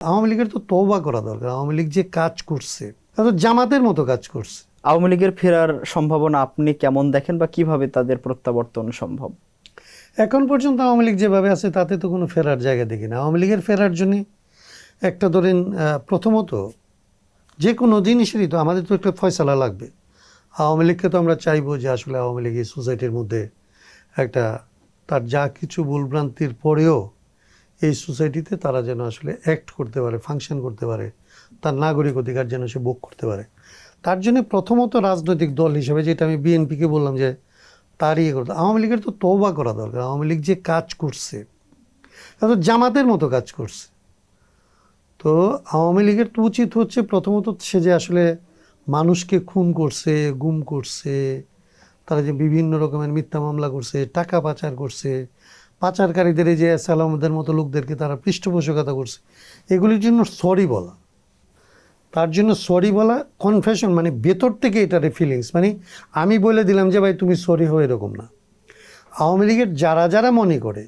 আওয়ামী লীগের তো তওবা করা দরকার। আওয়ামী লীগ যে কাজ করছে তা তো জামাতের মতো কাজ করছে। আওয়ামী লীগের ফেরার সম্ভাবনা আপনি কেমন দেখেন বা কিভাবে তাদের প্রত্যাবর্তন সম্ভব? এখন পর্যন্ত আওয়ামী লীগ যেভাবে আছে তাতে তো কোনো ফেরার জায়গা দেখি না। আওয়ামী লীগের ফেরার জন্য একটা ধরেন প্রথমত যে কোনো জিনিসেরই তো আমাদের তো একটা ফয়সালা লাগবে। আওয়ামী লীগকে তো আমরা চাইবো যে আসলে আওয়ামী লীগ এই সোসাইটির মধ্যে একটা তার যা কিছু ভুলভ্রান্তির পরেও এই সোসাইটিতে তারা যেন আসলে অ্যাক্ট করতে পারে, ফাংশন করতে পারে, তার নাগরিক অধিকার যেন সে ভোগ করতে পারে। তার জন্য প্রথমত রাজনৈতিক দল হিসেবে, যেটা আমি বিএনপিকে বললাম যে তার ইয়ে করতে, আওয়ামী লীগের তো তওবা করা দরকার। আওয়ামী লীগ যে কাজ করছে তা তো জামাতের মতো কাজ করছে। তো আওয়ামী লীগের তো উচিত হচ্ছে প্রথমত সে যে আসলে মানুষকে খুন করছে, গুম করছে, তারা যে বিভিন্ন রকমের মিথ্যা মামলা করছে, টাকা পাচার করছে, পাচারকারীদের এই যে সালামদের মতো লোকদেরকে তারা পৃষ্ঠপোষকতা করছে, এগুলির জন্য সরি বলা, তার জন্য সরি বলা, কনফেশন, মানে ভেতর থেকে এটার ফিলিংস, মানে আমি বলে দিলাম যে ভাই তুমি সরি হো, এরকম না। আওয়ামী লীগের যারা যারা মনে করে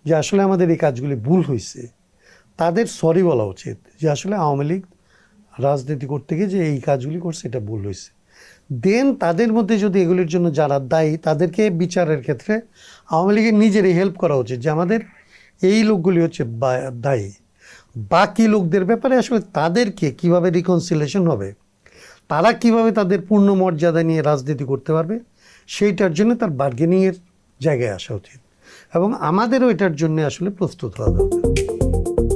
যে আসলে আমাদের এই কাজগুলি ভুল হয়েছে, তাদের সরি বলা উচিত যে আসলে আওয়ামী লীগ রাজনীতি করতে গিয়ে যে এই কাজগুলি করছে এটা ভুল হয়েছে। দেন তাদের মধ্যে যদি এগুলির জন্য যারা দায়ী তাদেরকে বিচারের ক্ষেত্রে আওয়ামী লীগের নিজেরই হেল্প করা উচিত যে আমাদের এই লোকগুলি হচ্ছে দায়ী। বাকি লোকদের ব্যাপারে আসলে তাদেরকে কিভাবে রিকনসিলেশন হবে, তারা কিভাবে তাদের পূর্ণ মর্যাদা নিয়ে রাজনীতি করতে পারবে, সেইটার জন্য তার বার্গেনিংয়ের জায়গায় আসা উচিত এবং আমাদেরও এটার জন্য আসলে প্রস্তুত হওয়া দরকার।